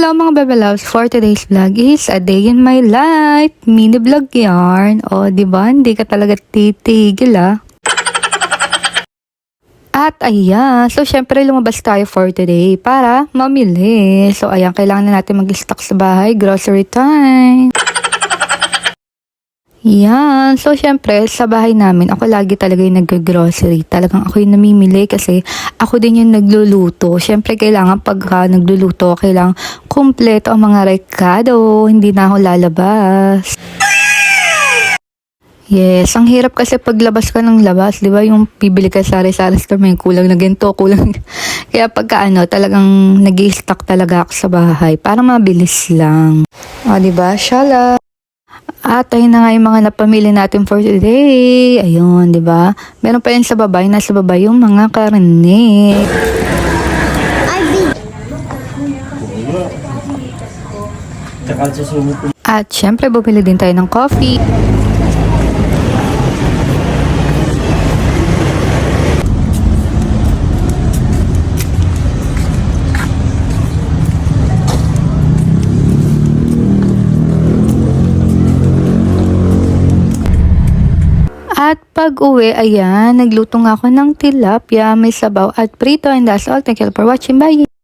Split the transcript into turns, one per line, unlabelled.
Hello mga Bebe Loves, for today's vlog is a day in my life. Mini vlog yarn. O, diba? Hindi ka talaga titigil At ayan, so syempre lumabas tayo for today para mamili. So ayan, kailangan na natin mag-stock sa bahay. Grocery time. Yan. So, syempre, sa bahay namin, ako lagi talaga yung nag-grocery. Talagang ako yung namimili kasi ako din yung nagluluto. Syempre, kailangan pagka nagluluto, kailangan kumpleto ang mga rekado. Hindi na ako lalabas. Yes, ang hirap kasi paglabas ka ng labas, di ba? Yung bibili ka sari-sari store, may kulang na ganito, kulang. Kaya pagka talagang nag-i-stock talaga ako sa bahay para mabilis lang. O, di ba? Shala. At ayun na nga yung mga napamili natin for today. Ayun, di ba? Meron pa yan sa baba, nasa baba yung mga karne. At syempre, bumili din tayo ng coffee. At pag-uwi, ayan, nagluto nga ako ng tilapia, may sabaw at prito, and that's all. Thank you for watching. Bye!